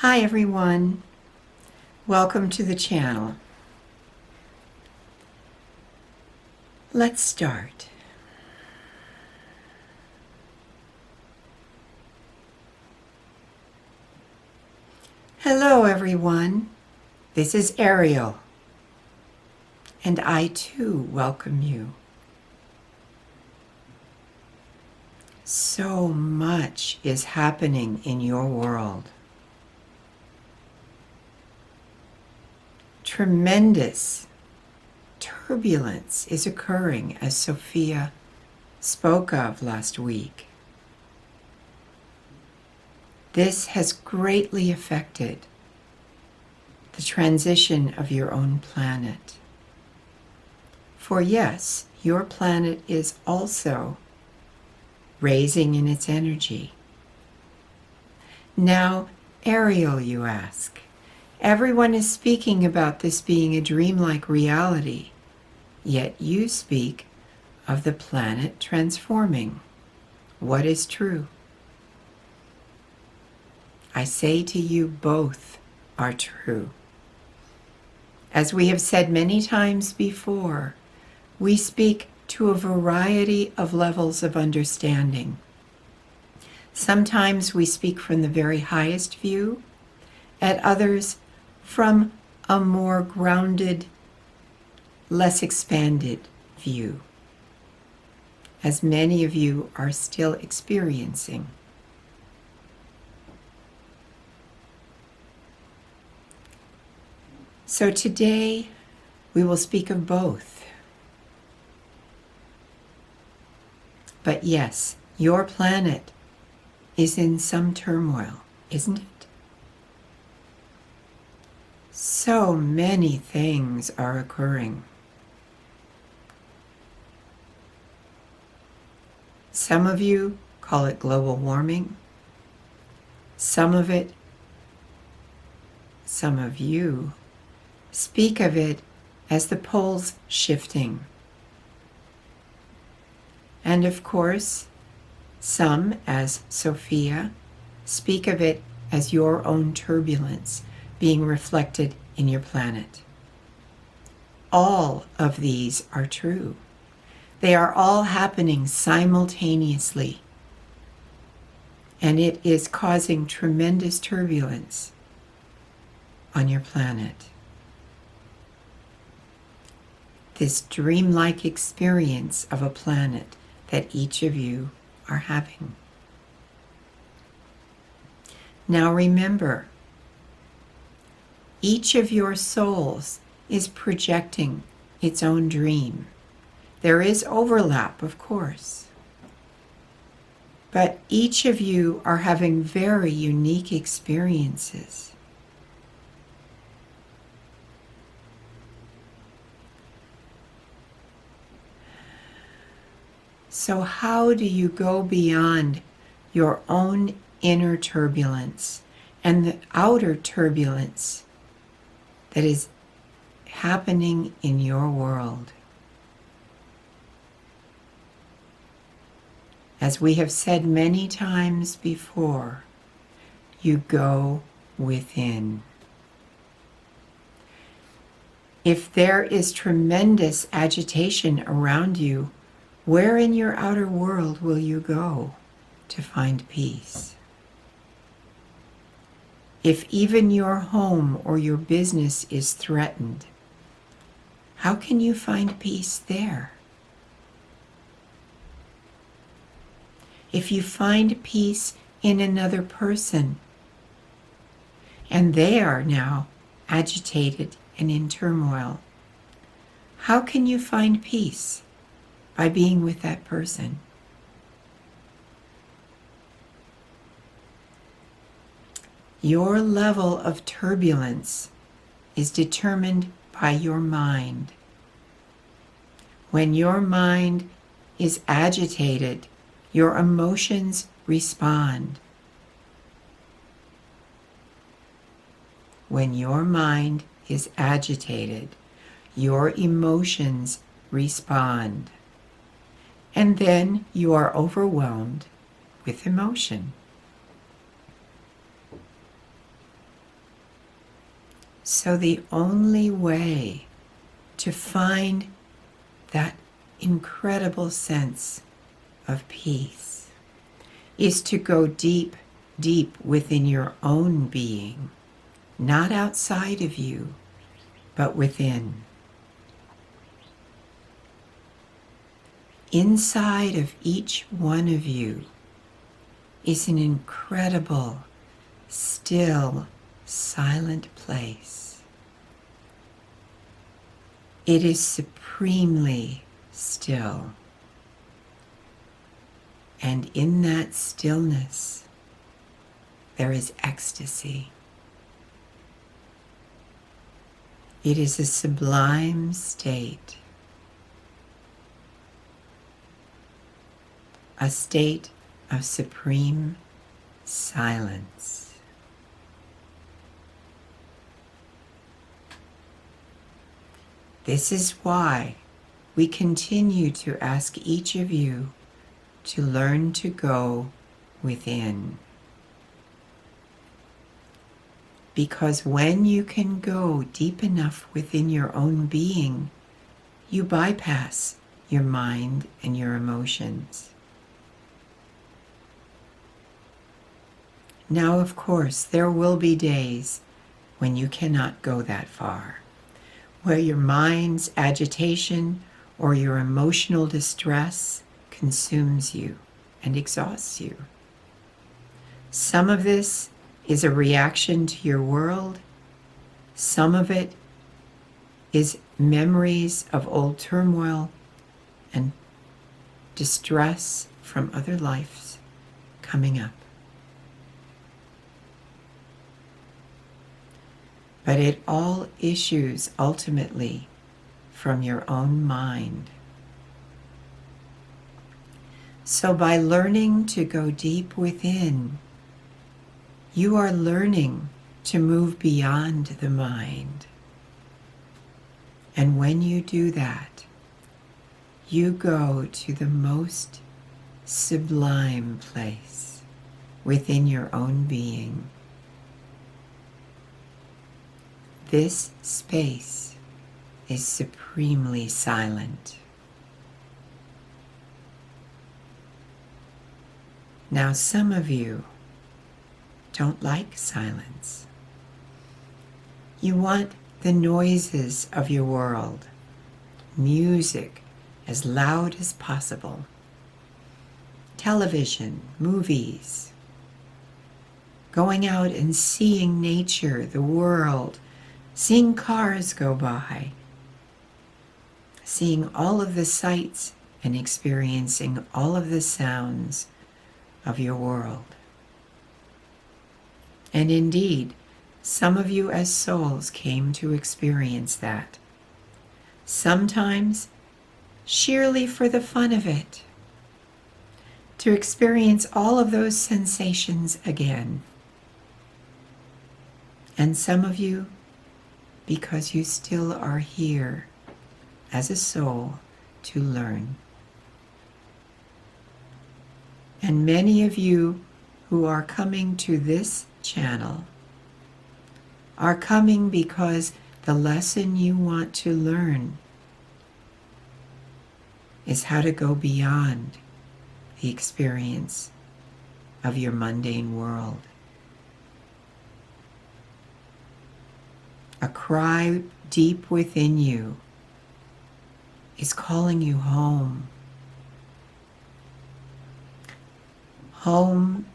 Hi everyone, welcome to the channel. Let's start. Hello everyone, this is Ariel, and I too welcome you. So much is happening in your world. Tremendous turbulence is occurring, as Sophia spoke of last week. This has greatly affected the transition of your own planet. For yes, your planet is also raising in its energy. Now, Ariel, you ask, everyone is speaking about this being a dreamlike reality, yet you speak of the planet transforming. What is true? I say to you, both are true. As we have said many times before, we speak to a variety of levels of understanding. Sometimes we speak from the very highest view, at others from a more grounded, less expanded view, as many of you are still experiencing. So today we will speak of both. But yes, your planet is in some turmoil, isn't it? So many things are occurring. Some of you call it global warming. Some of you speak of it as the poles shifting. And of course, some, as Sophia, speak of it as your own turbulence being reflected in your planet. All of these are true. They are all happening simultaneously, and it is causing tremendous turbulence on your planet. This dreamlike experience of a planet that each of you are having. Now remember, each of your souls is projecting its own dream. There is overlap, of course, but each of you are having very unique experiences. So how do you go beyond your own inner turbulence and the outer turbulence that is happening in your world? As we have said many times before, you go within. If there is tremendous agitation around you, where in your outer world will you go to find peace? If even your home or your business is threatened, how can you find peace there? If you find peace in another person, and they are now agitated and in turmoil, how can you find peace? By being with that person. Your level of turbulence is determined by your mind. When your mind is agitated, your emotions respond. When your mind is agitated, your emotions respond. And then you are overwhelmed with emotion. So the only way to find that incredible sense of peace is to go deep, deep within your own being, not outside of you, but within. Inside of each one of you is an incredible, still, silent place. It is supremely still. And in that stillness, there is ecstasy. It is a sublime state, a state of supreme silence. This is why we continue to ask each of you to learn to go within. Because when you can go deep enough within your own being, you bypass your mind and your emotions. Now, of course, there will be days when you cannot go that far, where your mind's agitation or your emotional distress consumes you and exhausts you. Some of this is a reaction to your world. Some of it is memories of old turmoil and distress from other lives coming up. But it all issues ultimately from your own mind. So by learning to go deep within, you are learning to move beyond the mind. And when you do that, you go to the most sublime place within your own being. This space is supremely silent. Now, some of you don't like silence. You want the noises of your world, music as loud as possible, television, movies, going out and seeing nature, the world, seeing cars go by, seeing all of the sights and experiencing all of the sounds of your world. And indeed, some of you as souls came to experience that. Sometimes sheerly for the fun of it, to experience all of those sensations again. And some of you, because you still are here as a soul to learn. And many of you who are coming to this channel are coming because the lesson you want to learn is how to go beyond the experience of your mundane world. A cry deep within you is calling you home. Home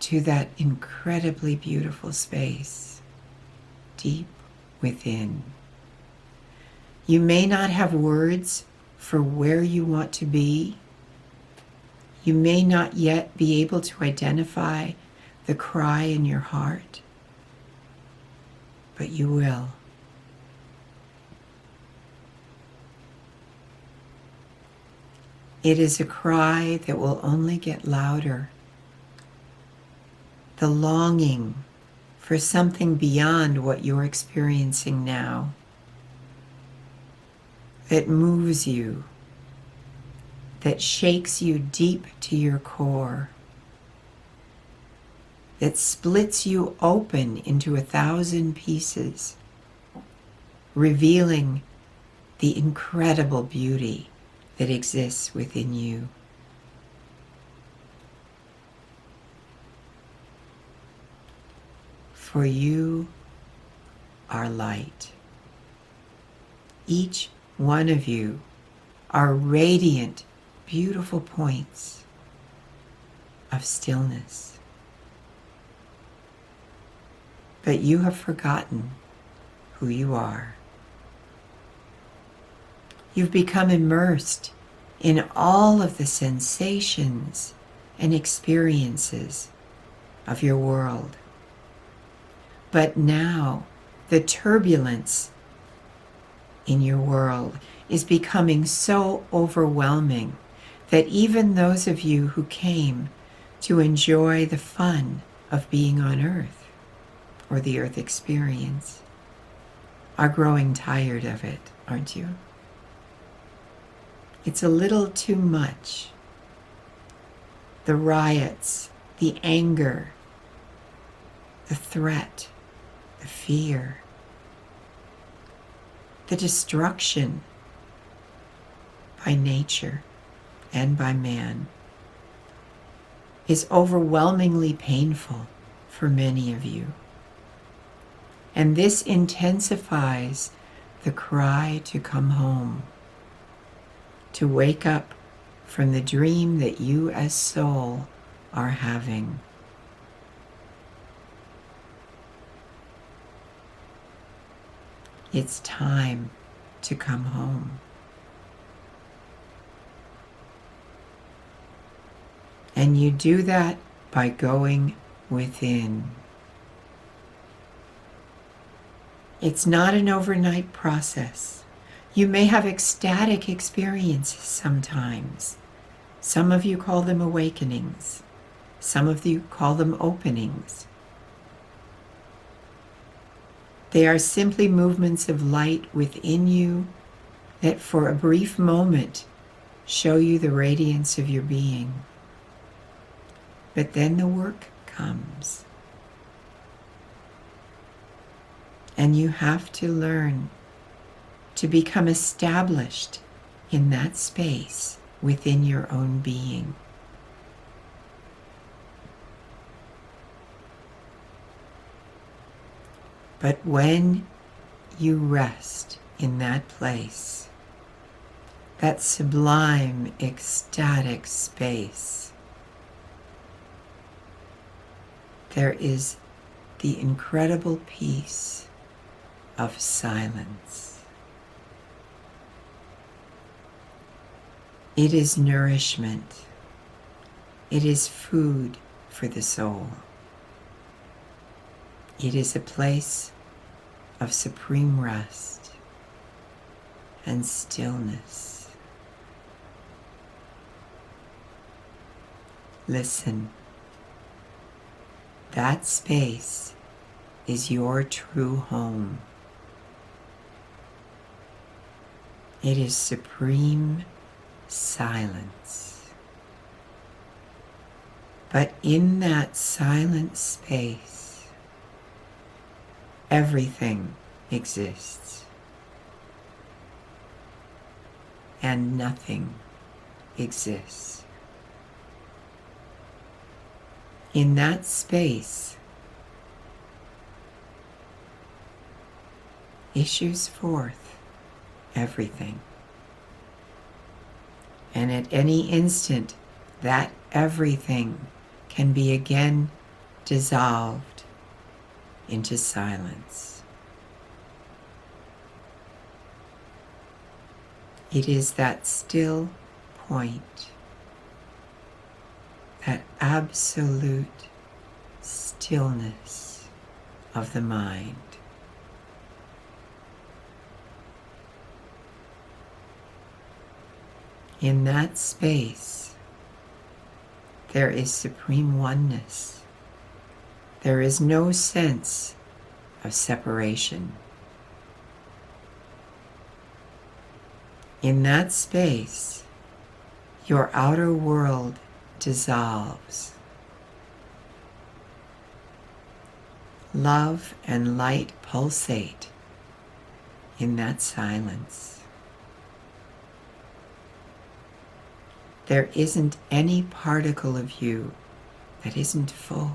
to that incredibly beautiful space deep within. You may not have words for where you want to be. You may not yet be able to identify the cry in your heart, but you will. It is a cry that will only get louder. The longing for something beyond what you're experiencing now, that moves you, that shakes you deep to your core, that splits you open into 1,000 pieces revealing the incredible beauty that exists within you. For you are light. Each one of you are radiant, beautiful points of stillness. But you have forgotten who you are. You've become immersed in all of the sensations and experiences of your world. But now the turbulence in your world is becoming so overwhelming that even those of you who came to enjoy the fun of being on Earth, or the Earth experience, are growing tired of it, aren't you? It's a little too much. The riots, the anger, the threat, the fear, the destruction by nature and by man is overwhelmingly painful for many of you. And this intensifies the cry to come home, to wake up from the dream that you as soul are having. It's time to come home. And you do that by going within. It's not an overnight process. You may have ecstatic experiences sometimes. Some of you call them awakenings. Some of you call them openings. They are simply movements of light within you that for a brief moment show you the radiance of your being. But then the work comes. And you have to learn to become established in that space within your own being. But when you rest in that place, that sublime, ecstatic space, there is the incredible peace of silence. It is nourishment. It is food for the soul. It is a place of supreme rest and stillness. Listen. That space is your true home. It is supreme silence. But in that silent space, everything exists, and nothing exists. In that space issues forth everything. And at any instant, that everything can be again dissolved into silence. It is that still point, that absolute stillness of the mind. In that space, there is supreme oneness. There is no sense of separation. In that space, your outer world dissolves. Love and light pulsate in that silence. There isn't any particle of you that isn't full,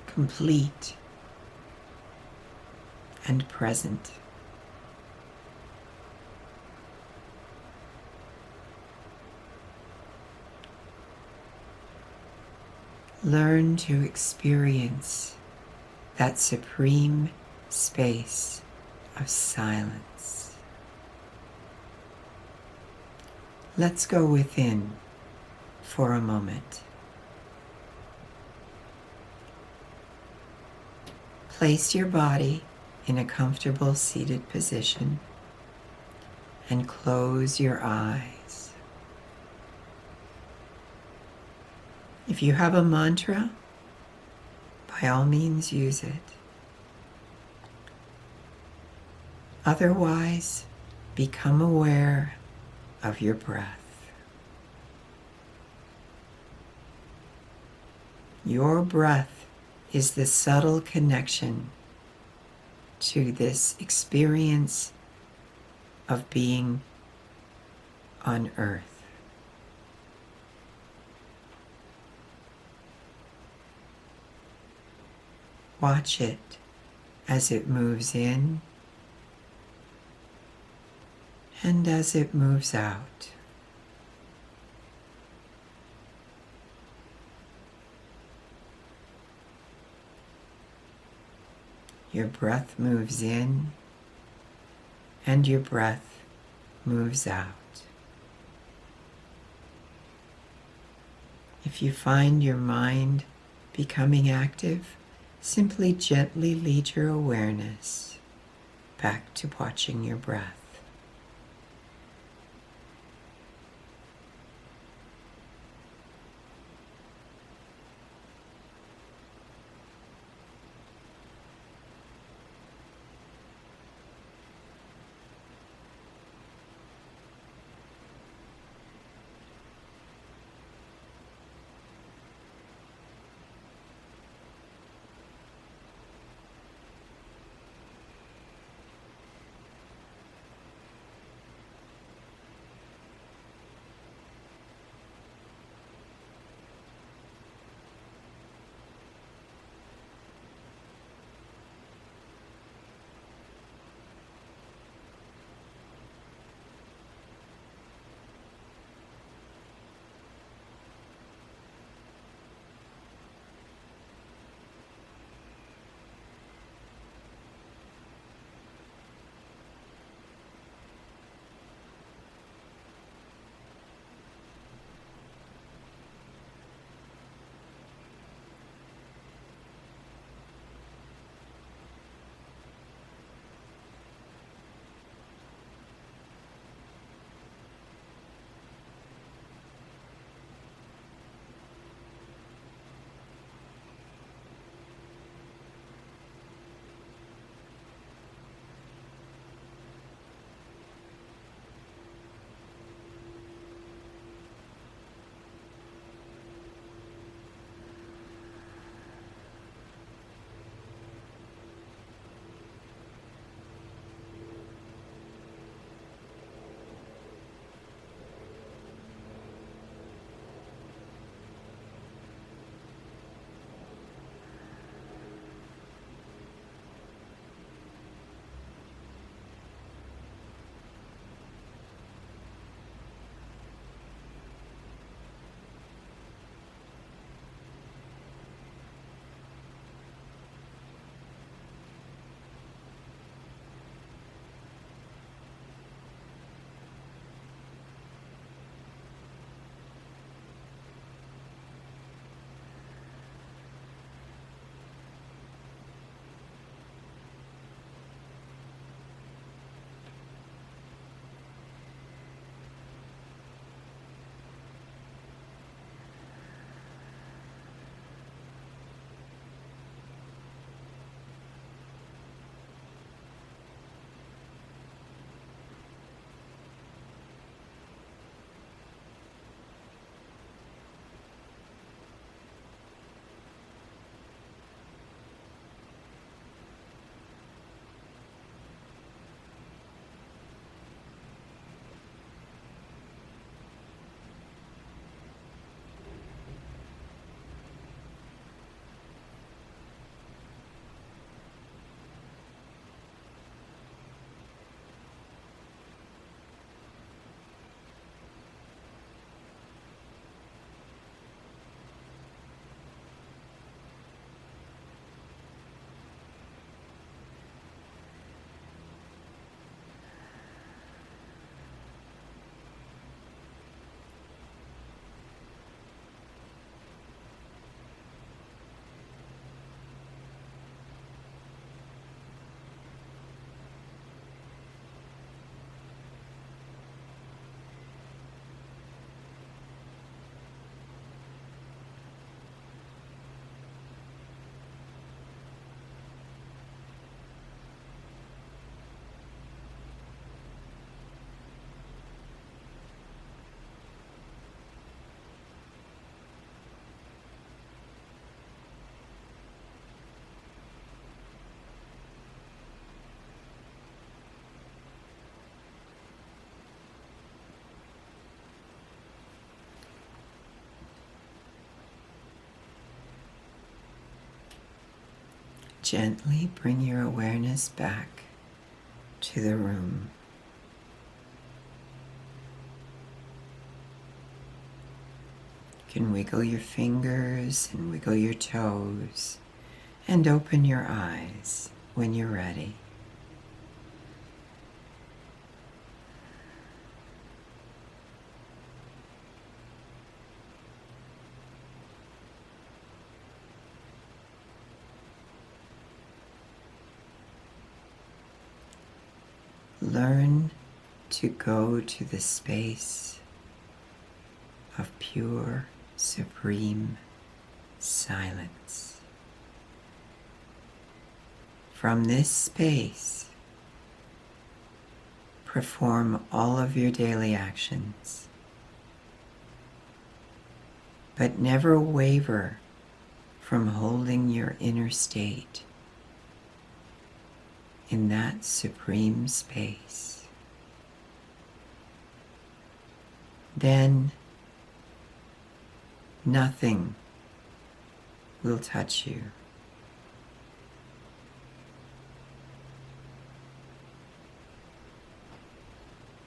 complete, and present. Learn to experience that supreme space of silence. Let's go within for a moment. Place your body in a comfortable seated position and close your eyes. If you have a mantra, by all means use it. Otherwise, become aware of your breath. Your breath is the subtle connection to this experience of being on earth. Watch it as it moves in and as it moves out. Your breath moves in and your breath moves out. If you find your mind becoming active, simply gently lead your awareness back to watching your breath. Gently bring your awareness back to the room. You can wiggle your fingers and wiggle your toes and open your eyes when you're ready. Learn to go to the space of pure, supreme silence. From this space, perform all of your daily actions, but never waver from holding your inner state in that supreme space. Then nothing will touch you.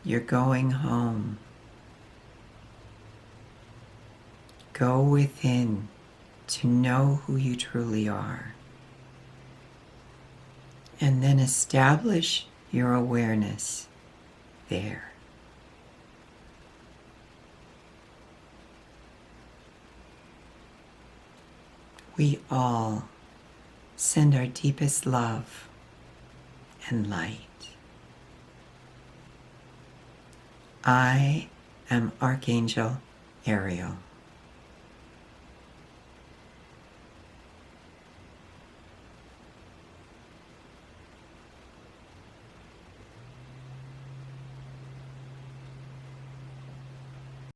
You're going home. Go within to know who you truly are. And then establish your awareness there. We all send our deepest love and light. I am Archangel Ariel.